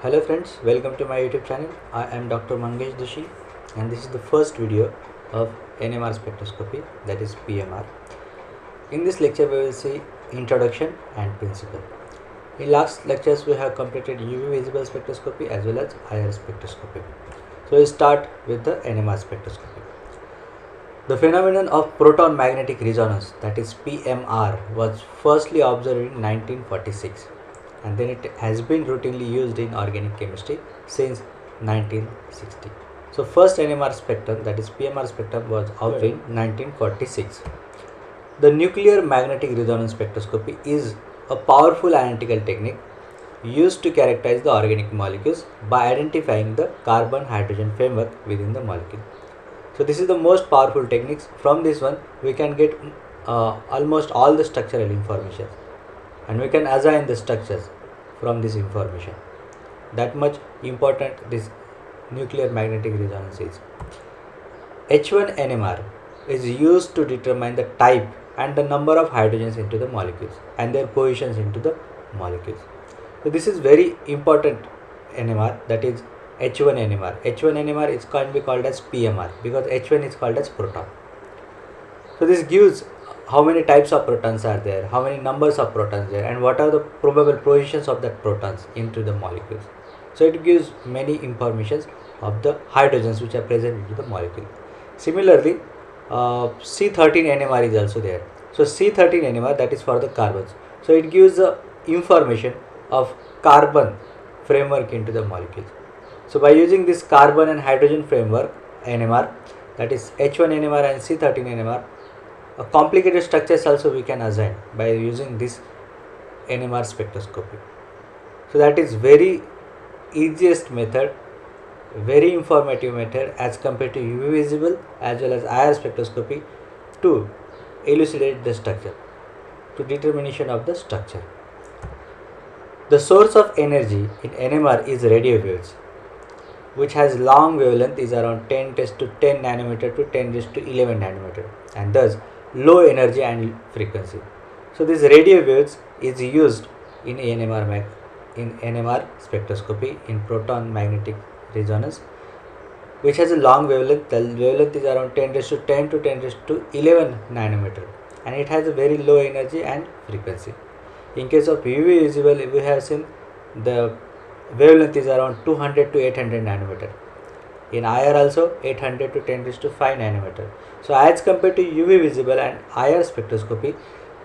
Hello friends, welcome to my YouTube channel. I am Dr. Mangesh Doshi and this is the first video of NMR spectroscopy, that is PMR. In this lecture we will see introduction and principle. In last lectures we have completed UV visible spectroscopy as well as IR spectroscopy. So we start with the NMR spectroscopy. The phenomenon of proton magnetic resonance, that is PMR, was firstly observed in 1946 and then it has been routinely used in organic chemistry since 1960. So first NMR spectrum, that is PMR spectrum, was observed in 1946. The nuclear magnetic resonance spectroscopy is a powerful analytical technique used to characterize the organic molecules by identifying the carbon-hydrogen framework within the molecule. So this is the most powerful techniques. From this one we can get almost all the structural information and we can assign the structures from this information. That much important this nuclear magnetic resonance is. H1 NMR is used to determine the type and the number of hydrogens into the molecules and their positions into the molecules. So this is very important NMR, that is H1 NMR. H1 NMR is can be called as PMR because H1 is called as proton. So this gives how many types of protons are there, how many numbers of protons there, and what are the probable positions of that protons into the molecules. So it gives many informations of the hydrogens which are present into the molecule. Similarly, C13 NMR is also there. So C13 NMR, that is for the carbons. So it gives the information of carbon framework into the molecules. So by using this carbon and hydrogen framework NMR, that is H1 NMR and C13 NMR, complicated structures also we can assign by using this NMR spectroscopy. So that is very easiest method, very informative method as compared to UV visible as well as IR spectroscopy to elucidate the structure, to determination of the structure. The source of energy in NMR is radio waves, which has long wavelength is around 10 to 10 nanometer to 10 to 11 nanometer and thus low energy and frequency. So this radio waves is used in NMR spectroscopy in proton magnetic resonance, which has a long wavelength. The wavelength is around 10 to 10 to 10 to 11 nanometer and it has a very low energy and frequency. In case of UV visible, we have seen the wavelength is around 200 to 800 nanometer. In IR also 800 to 10 to 5 nanometer. So as compared to UV visible and IR spectroscopy,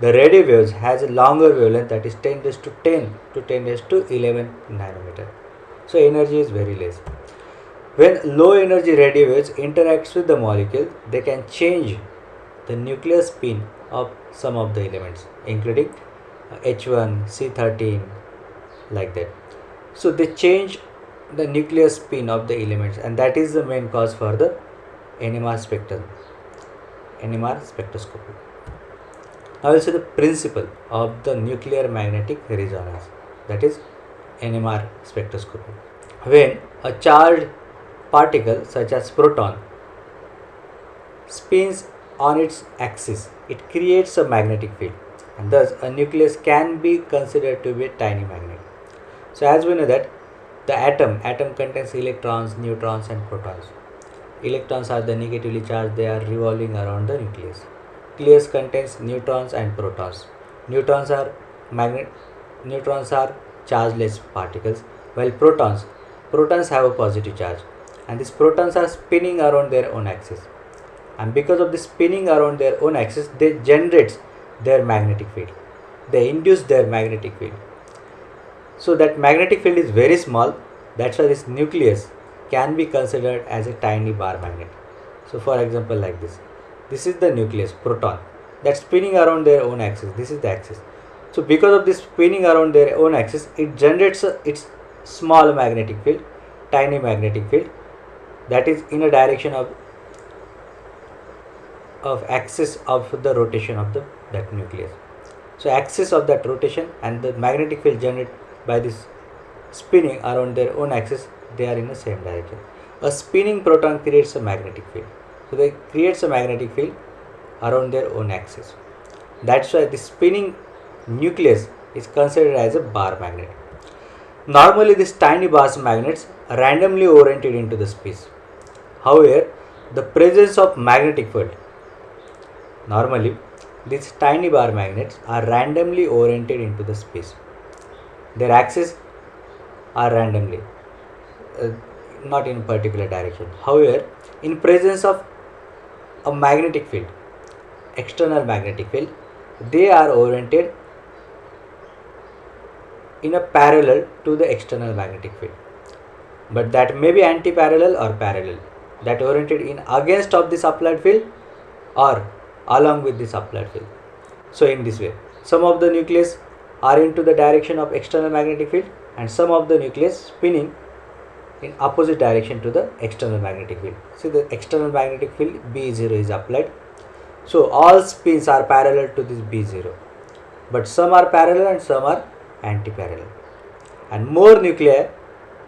the radio waves has a longer wavelength, that is 10 to 10 to 10 to 11 nanometer. So energy is very less. When low energy radio waves interacts with the molecule, they can change the nuclear spin of some of the elements, including H1, C13, like that. So they change the nuclear spin of the elements and that is the main cause for the NMR spectrum, NMR spectroscopy. Now I will say the principle of the nuclear magnetic resonance, that is NMR spectroscopy. When a charged particle such as proton spins on its axis, it creates a magnetic field and thus a nucleus can be considered to be a tiny magnet. So as we know that the atom contains electrons, neutrons and protons. Electrons are the negatively charged, they are revolving around the nucleus. Nucleus contains neutrons and protons. Neutrons are chargeless particles, while protons have a positive charge and these protons are spinning around their own axis. And because of this spinning around their own axis, they generate their magnetic field. They induce their magnetic field. So that magnetic field is very small, that's why this nucleus can be considered as a tiny bar magnet. So for example like this is the nucleus, proton, that's spinning around their own axis, this is the axis. So because of this spinning around their own axis, it generates its small magnetic field, tiny magnetic field, that is in a direction of axis of the rotation of that nucleus. So axis of that rotation and the magnetic field generated by this spinning around their own axis, they are in the same direction. A spinning proton creates a magnetic field. So they creates a magnetic field around their own axis. That's why the spinning nucleus is considered as a bar magnet. Normally these tiny bars magnets are randomly oriented into the space. However, the presence of magnetic field. Normally these tiny bar magnets are randomly oriented into the space. Their axes are randomly, uh, not in particular direction. However, in presence of a magnetic field, external magnetic field, they are oriented in a parallel to the external magnetic field, but that may be anti-parallel or parallel, that oriented in against of this applied field or along with this applied field. So in this way, some of the nucleus are into the direction of external magnetic field and some of the nucleus spinning in opposite direction to the external magnetic field. See, the external magnetic field B0 is applied. So all spins are parallel to this B0, but some are parallel and some are anti-parallel. And more nuclei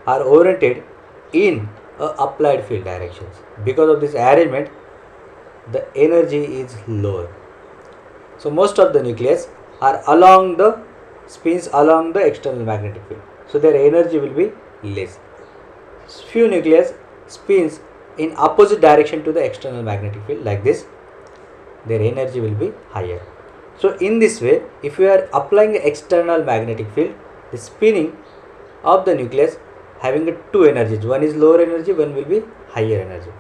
are oriented in applied field directions. Because of this arrangement, the energy is lower. So most of the nucleus are along the spins along the external magnetic field. So their energy will be less. Few nucleus spins in opposite direction to the external magnetic field like this. Their energy will be higher. So in this way, if we are applying external magnetic field, the spinning of the nucleus having two energies, one is lower energy, one will be higher energy.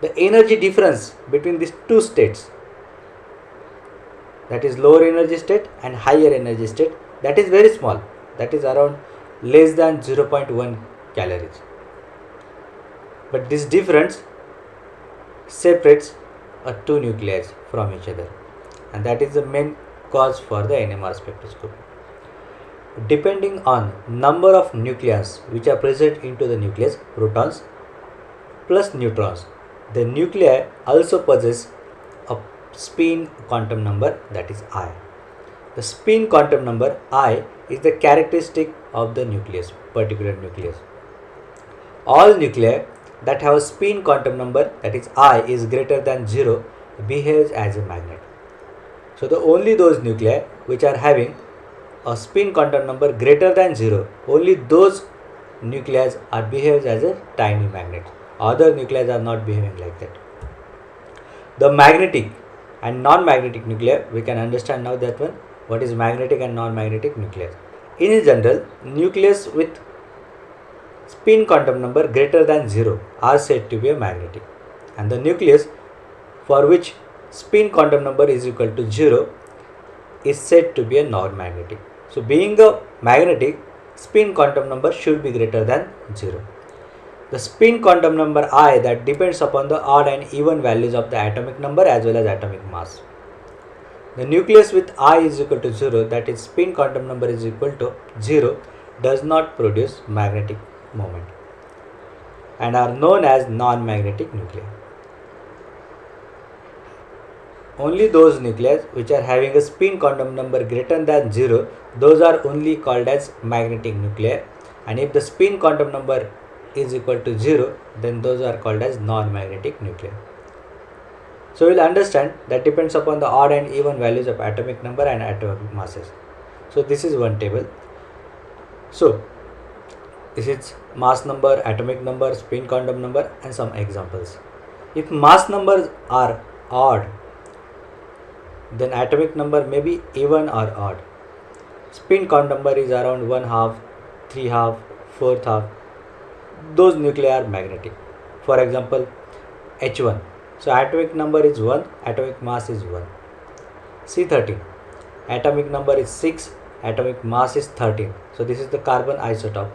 The energy difference between these two states, that is lower energy state and higher energy state, that is very small, that is around less than 0.1 calories. But this difference separates two nuclei from each other, and that is the main cause for the NMR spectroscopy. Depending on number of nuclei which are present into the nucleus, protons plus neutrons, the nuclei also possess a spin quantum number, that is I. The spin quantum number I is the characteristic of the nucleus, particular nucleus. All nuclei that have a spin quantum number, that is I, is greater than 0 behaves as a magnet. So the only those nuclei which are having a spin quantum number greater than 0, only those nuclei are behaves as a tiny magnet. Other nuclei are not behaving like that. The magnetic and non-magnetic nuclei, we can understand now that one, what is magnetic and non-magnetic nuclei. In general, nucleus with spin quantum number greater than 0 are said to be a magnetic, and the nucleus for which spin quantum number is equal to 0 is said to be a non-magnetic. So being a magnetic, spin quantum number should be greater than 0. The spin quantum number I, that depends upon the odd and even values of the atomic number as well as atomic mass. The nucleus with I is equal to 0, that is spin quantum number is equal to 0, does not produce magnetic moment and are known as non-magnetic nuclei. Only those nuclei which are having a spin quantum number greater than 0, those are only called as magnetic nuclei, and if the spin quantum number is equal to 0, then those are called as non-magnetic nuclei. So we'll understand that depends upon the odd and even values of atomic number and atomic masses. So this is one table. So this is mass number, atomic number, spin quantum number, and some examples. If mass numbers are odd, then atomic number may be even or odd. Spin quantum number is around 1/2, 3/2, 4/2. Those nuclei are magnetic. For example, H1. So atomic number is 1, atomic mass is 1. C13. Atomic number is 6, atomic mass is 13. So this is the carbon isotope.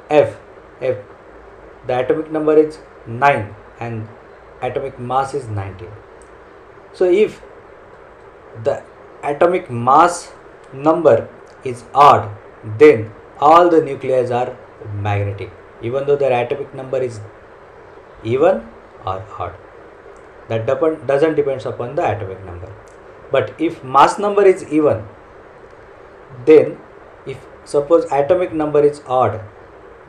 F. The atomic number is 9 and atomic mass is 19. So if the atomic mass number is odd, then all the nuclei are magnetic, even though their atomic number is even or odd. That doesn't depend upon the atomic number. But if mass number is even, then if suppose atomic number is odd,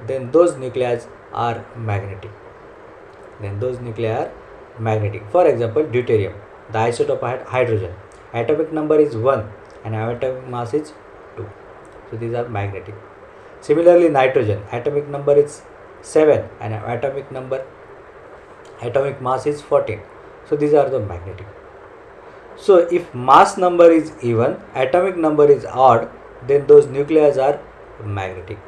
then those nuclei are magnetic. For example, deuterium, the isotope hydrogen, atomic number is 1 and atomic mass is 2. So these are magnetic. Similarly, nitrogen, atomic number is 7 and atomic mass is 14. So these are the magnetic. So if mass number is even, atomic number is odd, then those nuclei are magnetic.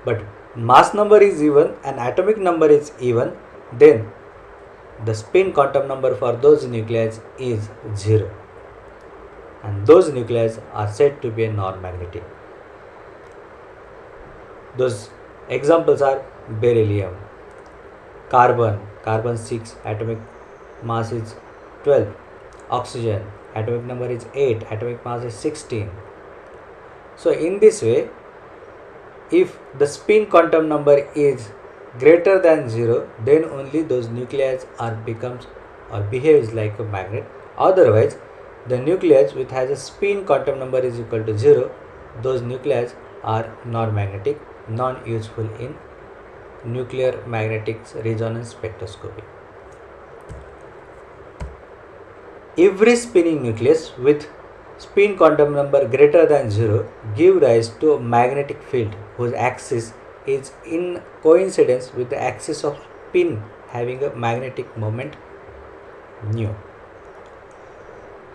But mass number is even and atomic number is even, then the spin quantum number for those nuclei is 0. And those nuclei are said to be a non-magnetic. Those examples are beryllium, carbon 6, atomic mass is 12, oxygen, atomic number is 8, atomic mass is 16. So in this way, if the spin quantum number is greater than 0, then only those nuclei behaves like a magnet. Otherwise, the nucleus which has a spin quantum number is equal to 0, those nuclei are non-magnetic, non-useful in nuclear magnetic resonance spectroscopy. Every spinning nucleus with spin quantum number greater than 0 give rise to a magnetic field whose axis is in coincidence with the axis of spin having a magnetic moment nu.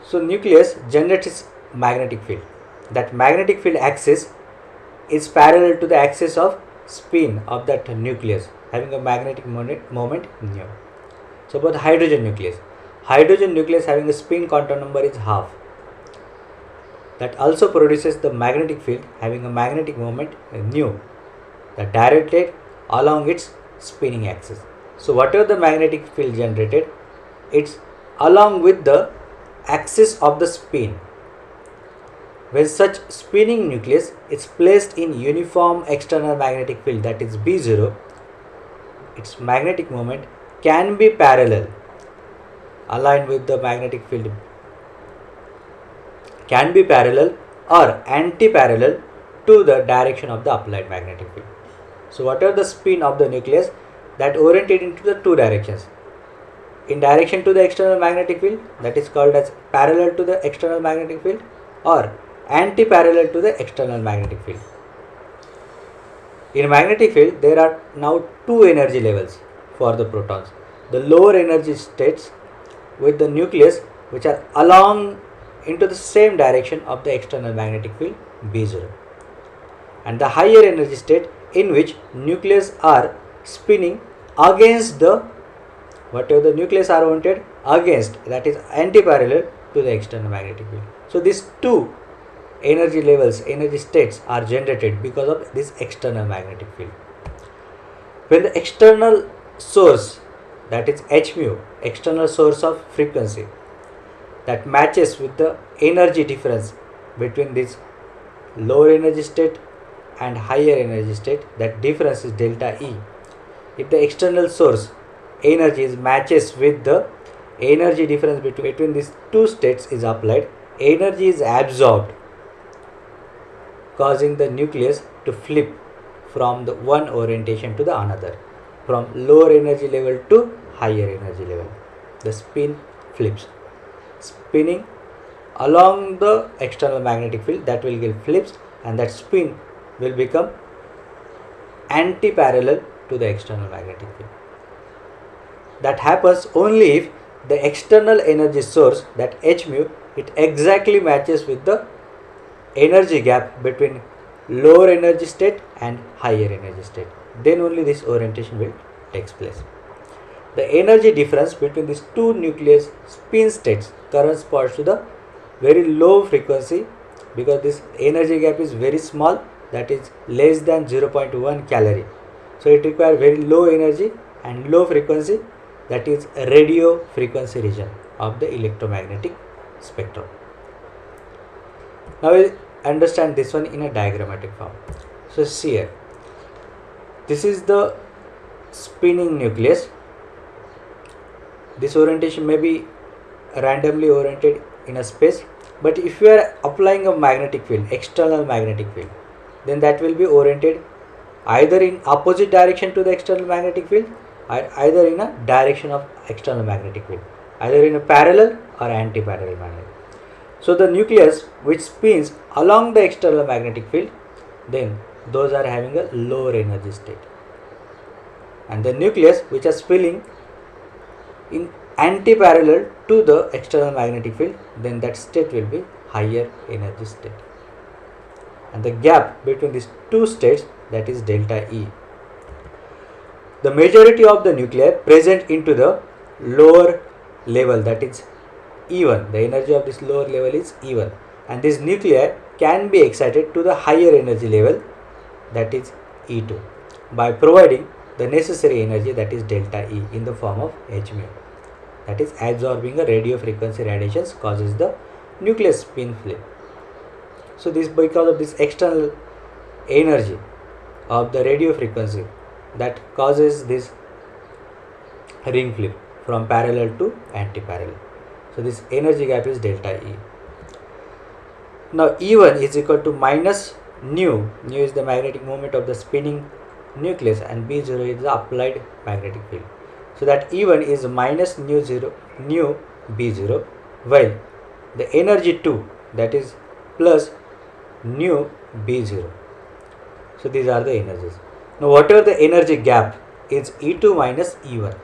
So nucleus generates its magnetic field. That magnetic field axis is parallel to the axis of spin of that nucleus having a magnetic moment nu. So about hydrogen nucleus. Hydrogen nucleus having a spin quantum number is half. That also produces the magnetic field having a magnetic moment nu that directed along its spinning axis. So whatever the magnetic field generated, it's along with the axis of the spin. When such spinning nucleus is placed in uniform external magnetic field, that is B0, its magnetic moment can be parallel, aligned with the magnetic field, can be parallel or anti-parallel to the direction of the applied magnetic field. So whatever the spin of the nucleus, that oriented into the two directions. In direction to the external magnetic field, that is called as parallel to the external magnetic field, or anti-parallel to the external magnetic field. In magnetic field, there are now two energy levels for the protons. The lower energy states with the nucleus which are along into the same direction of the external magnetic field B0, and the higher energy state in which nucleus are spinning against the whatever the nucleus are oriented against, that is anti-parallel to the external magnetic field. So these two energy levels, energy states are generated because of this external magnetic field. When the external source, that is h mu, external source of frequency, that matches with the energy difference between this lower energy state and higher energy state, that difference is delta E. If the external source energy matches with the energy difference between these two states is applied, energy is absorbed, causing the nucleus to flip from the one orientation to the another, from lower energy level to higher energy level. The spin flips, spinning along the external magnetic field, that will get flips, and that spin will become anti-parallel to the external magnetic field. That happens only if the external energy source, that h mu, it exactly matches with the energy gap between lower energy state and higher energy state. Then only this orientation will take place. The energy difference between these two nucleus spin states corresponds to the very low frequency, because this energy gap is very small, that is less than 0.1 calorie. So it requires very low energy and low frequency, that is radio frequency region of the electromagnetic spectrum. Now we'll understand this one in a diagrammatic form. So see here, this is the spinning nucleus. This orientation may be randomly oriented in a space, but if you are applying a magnetic field, external magnetic field, then that will be oriented either in opposite direction to the external magnetic field, or either in a direction of external magnetic field, either in a parallel or anti-parallel manner. So the nucleus which spins along the external magnetic field, then those are having a lower energy state. And the nucleus which are spinning in anti-parallel to the external magnetic field, then that state will be higher energy state. And the gap between these two states, that is delta E. The majority of the nuclei present into the lower level, that is E1. The energy of this lower level is E1, and this nuclei can be excited to the higher energy level, that is E2, by providing the necessary energy, that is delta E, in the form of h mu. That is, absorbing a radio frequency radiations causes the nucleus spin flip. So this, because of this external energy of the radio frequency, that causes this ring flip from parallel to anti-parallel. So this energy gap is delta E. Now E1 is equal to minus nu. Nu is the magnetic moment of the spinning nucleus, and B0 is the applied magnetic field. So that E1 is minus nu B0, while the energy 2, that is plus nu B0. So these are the energies. Now whatever the energy gap is E2 minus E1.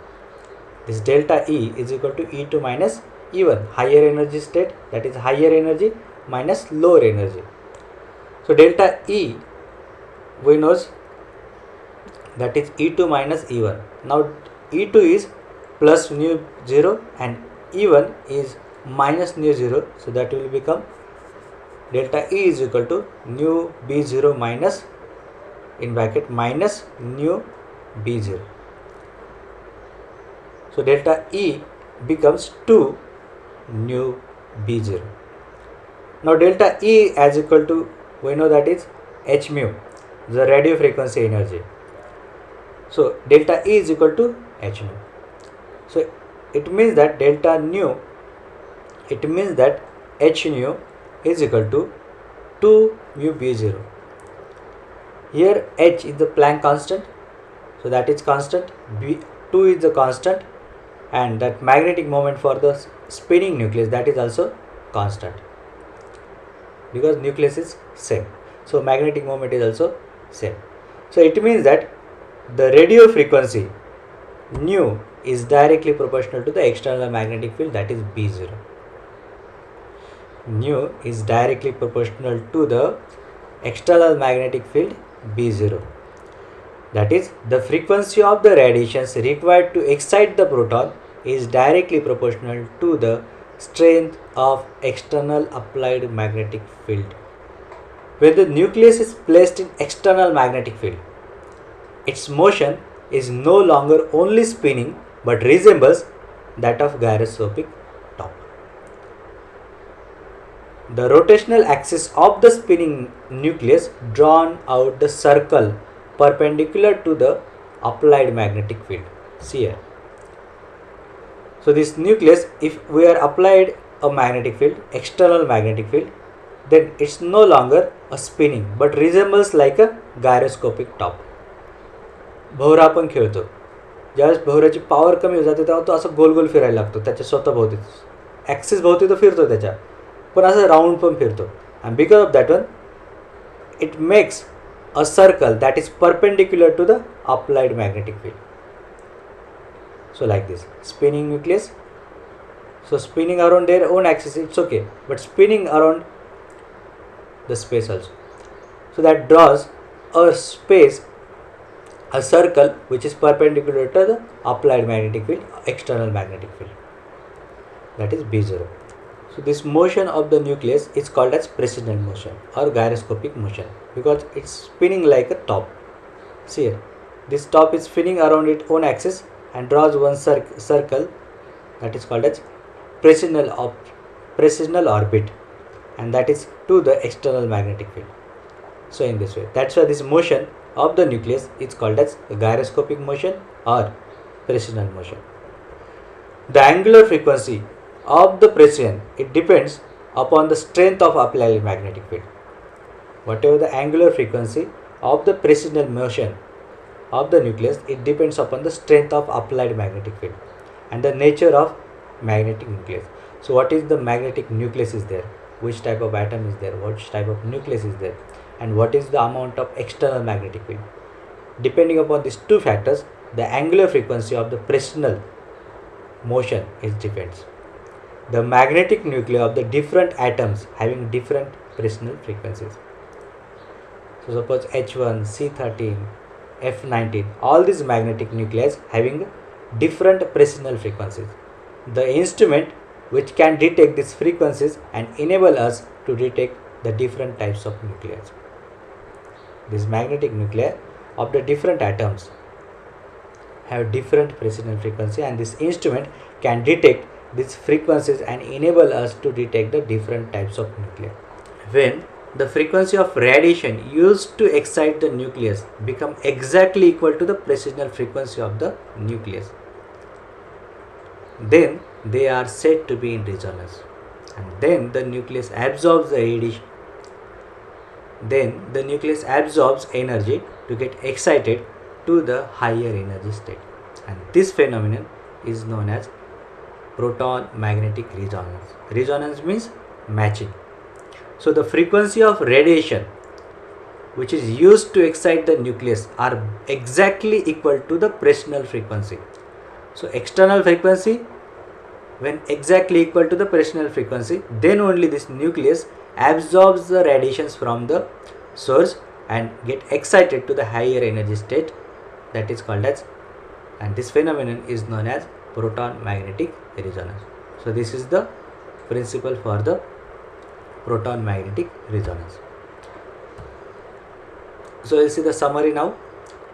This delta E is equal to E2 minus E1, higher energy state, that is higher energy minus lower energy. So delta E, we knows that is E2 minus E1. Now E2 is plus nu 0 and E1 is minus nu 0. So that will become delta E is equal to nu B0 minus, in bracket, minus nu B0. So delta E becomes 2 nu B0. Now delta E as equal to, we know that is h mu, the radio frequency energy. So delta E is equal to h nu. So it means that delta nu, it means that h nu is equal to 2 mu B0. Here h is the Planck constant, so that is constant, B2 is the constant, and that magnetic moment for the spinning nucleus, that is also constant, because nucleus is same. So magnetic moment is also same. So it means that the radio frequency nu is directly proportional to the external magnetic field, that is B0. Nu is directly proportional to the external magnetic field B0. That is, the frequency of the radiations required to excite the proton is directly proportional to the strength of external applied magnetic field. When the nucleus is placed in external magnetic field, its motion is no longer only spinning but resembles that of gyroscopic top. The rotational axis of the spinning nucleus drawn out the circle perpendicular to the applied magnetic field. See here. So this nucleus, if we are applied a magnetic field, external magnetic field, then it's no longer a spinning but resembles like a gyroscopic top. भोवरा आपण खेळतो, ज्यावेळेस भोवऱ्याची power कमी होत जाते तेव्हा तो असं गोल गोल फिरायला लागतो त्याच्या स्वतःभोवती, ॲक्सिस भोवती तो फिरतो त्याच्या, पण असं राऊंड पण फिरतो. And because of that one it makes a circle that is perpendicular to the applied magnetic field. So like this, spinning nucleus, so spinning around their own axis, it's okay, but spinning around the space also. So that draws a space, a circle which is perpendicular to the applied magnetic field, external magnetic field, that is B0. So this motion of the nucleus is called as precessional motion or gyroscopic motion because it's spinning like a top. See here, this top is spinning around its own axis and draws one circle, that is called as precessional orbit, and that is to the external magnetic field. So in this way, that's why this motion of the nucleus is called as gyroscopic motion or precessional motion. The angular frequency of the precession, it depends upon the strength of applied magnetic field. Whatever the angular frequency of the precessional motion of the nucleus, it depends upon the strength of applied magnetic field and the nature of magnetic nucleus. So what is the magnetic nucleus is there, which type of atom is there, which type of nucleus is there, and what is the amount of external magnetic field. Depending upon these two factors, the angular frequency of the precessional motion is depends. The magnetic nuclei of the different atoms having different precessional frequencies. So suppose H1, C13, F19, all these magnetic nuclei having different precessional frequencies. The instrument which can detect these frequencies and enable us to detect the different types of nuclei. These magnetic nuclei of the different atoms have different precessional frequency, and this instrument can detect these frequencies and enable us to detect the different types of nuclei. When the frequency of radiation used to excite the nucleus become exactly equal to the precessional frequency of the nucleus, then they are said to be in resonance, and then the nucleus absorbs the radiation. Then the nucleus absorbs energy to get excited to the higher energy state, and this phenomenon is known as proton magnetic resonance. Resonance means matching. So the frequency of radiation which is used to excite the nucleus are exactly equal to the precessional frequency. So external frequency when exactly equal to the precessional frequency, then only this nucleus absorbs the radiations from the source and get excited to the higher energy state, that is called as, and this phenomenon is known as proton magnetic resonance. So this is the principle for the proton magnetic resonance. So you see the summary now.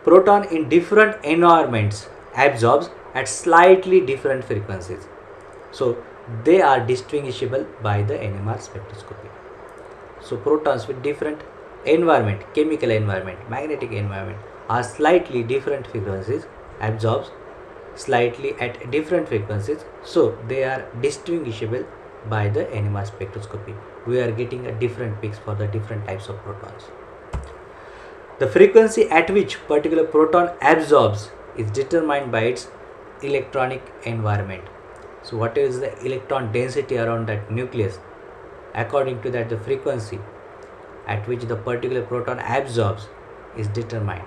Proton in different environments absorbs at slightly different frequencies. So they are distinguishable by the NMR spectroscopy. So protons with different environment, chemical environment, magnetic environment, are slightly different frequencies, absorbs slightly at different frequencies. So they are distinguishable by the NMR spectroscopy. We are getting a different peaks for the different types of protons. The frequency at which particular proton absorbs is determined by its electronic environment. So what is the electron density around that nucleus? According to that, the frequency at which the particular proton absorbs is determined.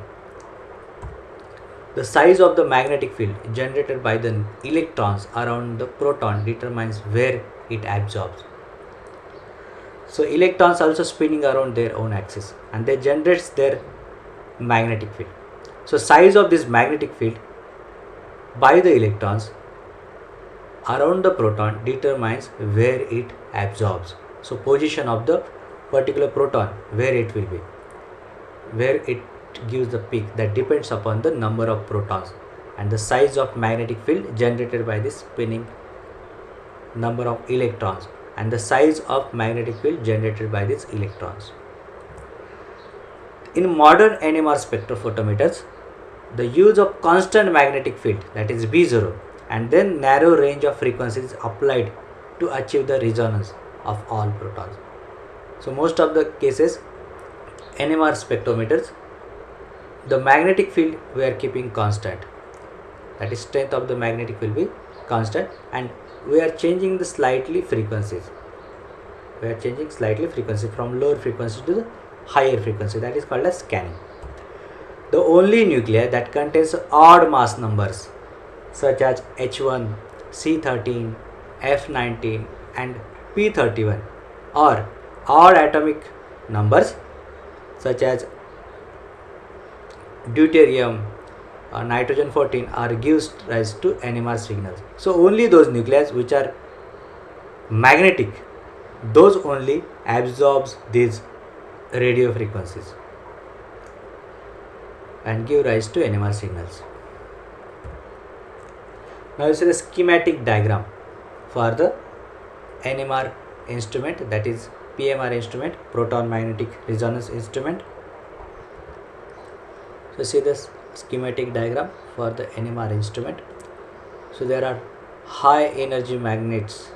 The size of the magnetic field generated by the electrons around the proton determines where it absorbs. So electrons also spinning around their own axis, and they generates their magnetic field. So size of this magnetic field by the electrons around the proton determines where it absorbs. So position of the particular proton, where it will be, where it gives the peak, that depends upon the number of protons and the size of magnetic field generated by this spinning number of electrons and the size of magnetic field generated by these electrons. In modern NMR spectrophotometers, the use of constant magnetic field, that is B0, and then narrow range of frequencies applied to achieve the resonance of all protons. So most of the cases, NMR spectrometers, the magnetic field we are keeping constant, that is strength of the magnetic field will be constant, and we are changing the slightly frequencies. We are changing slightly frequency from lower frequency to the higher frequency, that is called as scanning. The only nuclei that contains odd mass numbers such as H1, C13, F19 and P31, or odd atomic numbers such as deuterium or nitrogen 14 are gives rise to NMR signals. So only those nuclei which are magnetic, those only absorbs these radio frequencies and give rise to NMR signals. Now you see the schematic diagram for the NMR instrument, that is PMR instrument, proton magnetic resonance instrument. So see this schematic diagram for the NMR instrument. So there are high energy magnets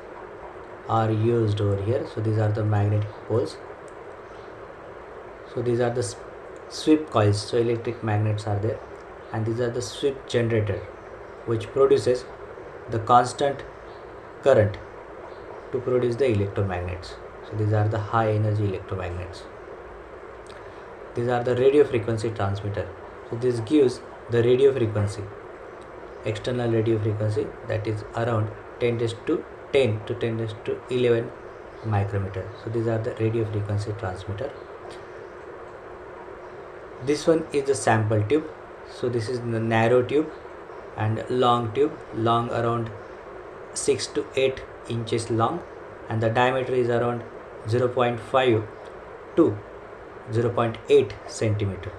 are used over here. So these are the magnetic poles. So these are the sweep coils. So electric magnets are there, and these are the sweep generator which produces the constant current to produce the electromagnets. So these are the high energy electromagnets. these are the radio frequency transmitter. So this gives the radio frequency, external radio frequency, that is around 10 to 10 to 11 micrometer. So these are the radio frequency transmitter. This one is the sample tube. So this is the narrow tube and long tube, long around 6 to 8 inches long, and the diameter is around 0.5 to 0.8 centimeter.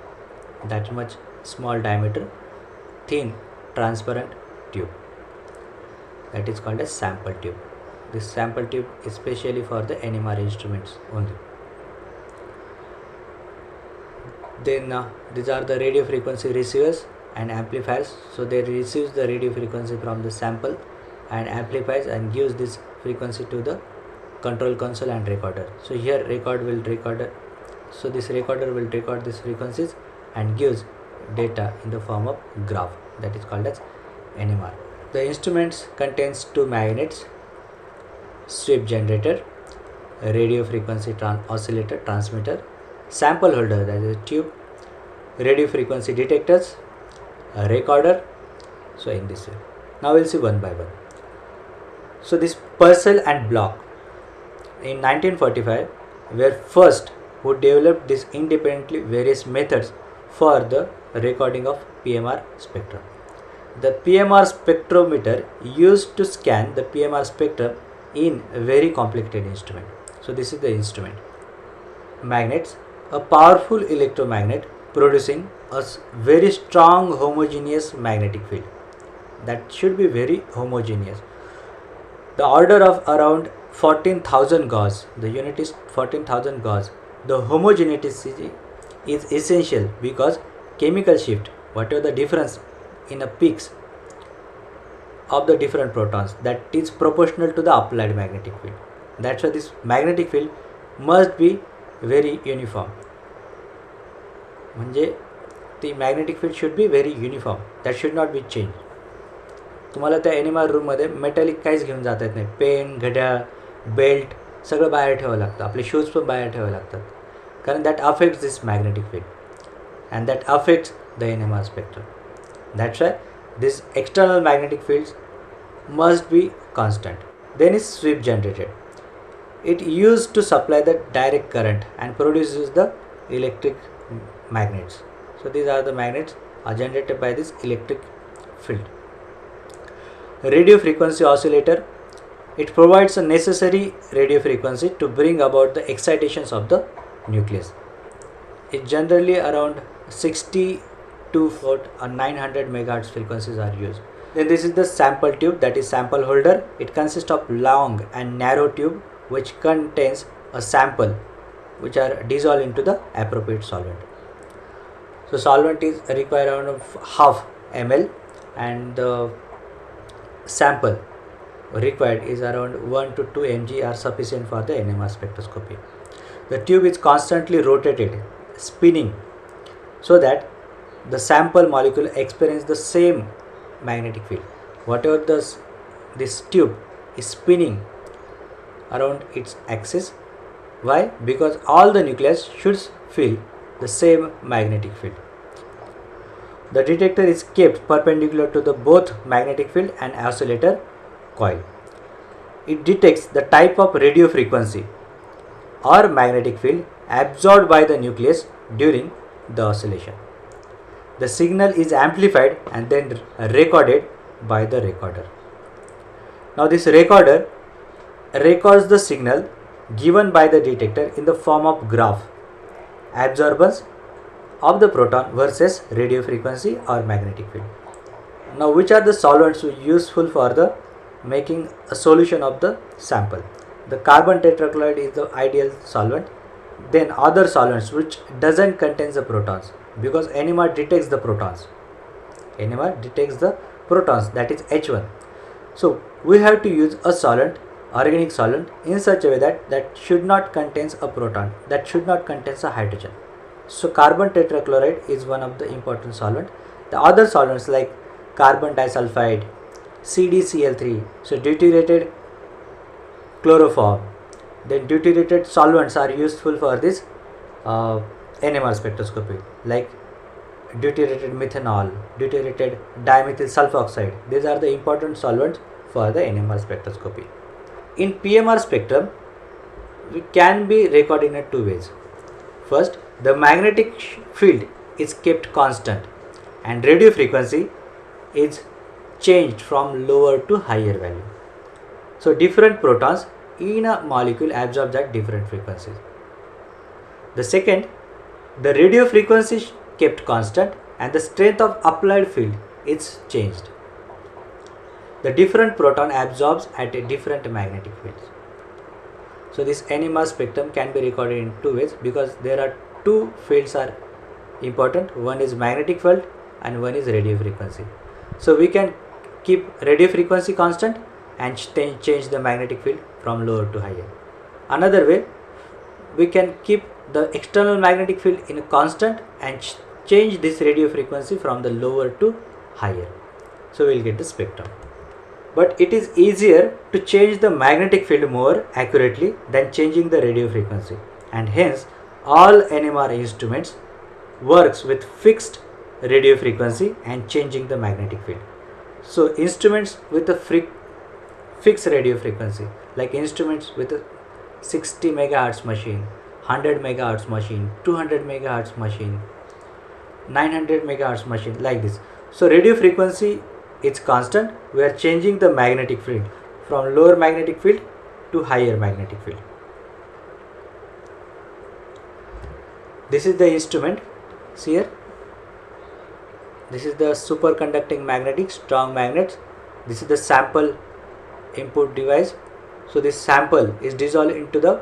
That much small diameter, thin transparent tube, that is called as sample tube. This sample tube is specially for the NMR instruments only. Then these are the radio frequency receivers and amplifiers. So they receive the radio frequency from the sample and amplifies and gives this frequency to the control console and recorder. So here so this recorder will record these frequencies and gives data in the form of graph, that is called as NMR. The instruments contains two magnets, sweep generator, radio frequency oscillator transmitter, sample holder, that is a tube, radio frequency detectors, a recorder. So in this way. Now we'll see one by one. So this Purcell and Bloch in 1945 were first who developed this independently various methods for the recording of PMR spectrum. The PMR spectrometer used to scan the PMR spectrum in a very complicated instrument. So this is the instrument. Magnets, a powerful electromagnet producing a very strong homogeneous magnetic field. That should be very homogeneous. The order of around 14,000 Gauss, the unit is 14,000 Gauss. The homogeneity is essential because chemical shift, whatever the difference in the peaks of the different protons, that is proportional to the applied magnetic field. That's why this magnetic field must be very uniform. म्हणजे the magnetic field should be very uniform, that should not be changed. तुम्हाला त्या NMR रूममध्ये metallic काहीच घेऊन जाता येत नाही. Pen, घड्याळ, बेल्ट सगळं बाहेर ठेवावं लागतं. आपले शूज पण बाहेर ठेवावे लागतात, कारण that affects this magnetic field and that affects the NMR spectrum. That's why this external magnetic fields must be constant. Then is sweep generator. It used to supply the direct current and produces the electric magnets. So these are the magnets are generated by this electric field. Radio frequency oscillator. It provides a necessary radio frequency to bring about the excitations of the nucleus. It generally around 60 to 900 megahertz frequencies are used. Then this is the sample tube, that is sample holder. It consists of long and narrow tube which contains a sample which are dissolved into the appropriate solvent. So solvent is required around half ml and the sample required is around 1 to 2 mg are sufficient for the NMR spectroscopy. The tube is constantly rotated, spinning, so that the sample molecule experience the same magnetic field. Whatever this tube is spinning around its axis. Why? Because all the nucleus should feel the same magnetic field. The detector is kept perpendicular to the both magnetic field and oscillator coil. It detects the type of radio frequency or magnetic field absorbed by the nucleus during the oscillation. The signal is amplified and then recorded by the recorder. Now this recorder records the signal given by the detector in the form of graph, absorbance of the proton versus radio frequency or magnetic field. Now which are the solvents useful for the making a solution of the sample? The carbon tetrachloride is the ideal solvent. Then other solvents which doesn't contain the protons, because NMR detects the protons. NMR detects the protons, that is H1. So we have to use a solvent, organic solvent, in such a way that should not contain a proton, that should not contain a hydrogen. So carbon tetrachloride is one of the important solvent. The other solvents like carbon disulfide, CdCl3, so deuterated chloroform. Then deuterated solvents are useful for this NMR spectroscopy, like deuterated methanol, deuterated dimethyl sulfoxide. These are the important solvents for the NMR spectroscopy. In PMR spectrum, we can be recorded in two ways. First, the magnetic field is kept constant and radio frequency is changed from lower to higher value. So different protons in a molecule absorb at different frequencies. The second, the radio frequency is kept constant and the strength of applied field is changed. The different proton absorbs at a different magnetic fields. So this NMR spectrum can be recorded in two ways, because there are two fields are important. One is magnetic field and one is radio frequency. So we can keep radio frequency constant and change the magnetic field from lower to higher. Another way, we can keep the external magnetic field in a constant and change this radio frequency from the lower to higher. So we will get the spectrum. But it is easier to change the magnetic field more accurately than changing the radio frequency, and hence all NMR instruments works with fixed radio frequency and changing the magnetic field. So instruments with a fixed radio frequency, like instruments with a 60 megahertz machine, 100 megahertz machine, 200 megahertz machine, 900 megahertz machine, like this. So radio frequency is constant. We are changing the magnetic field from lower magnetic field to higher magnetic field. This is the instrument. See here, this is the superconducting magnetic strong magnets. This is the sample input device. So this sample is dissolved into the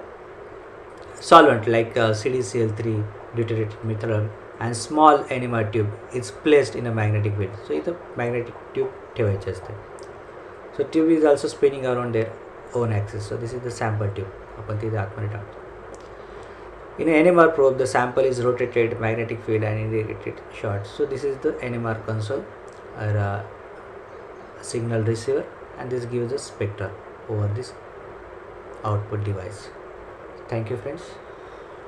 solvent like CdCl3, deuterated methanol, and small NMR tube is placed in a magnetic field. So it's a magnetic tube ठेवायचे असते. So tube is also spinning around their own axis. So this is the sample tube. आपण तिथे आतमध्ये टाकतो. In an NMR probe, the sample is rotated, magnetic field and indicated short. So this is the NMR console or signal receiver, and this gives a spectra over this output device. Thank you friends.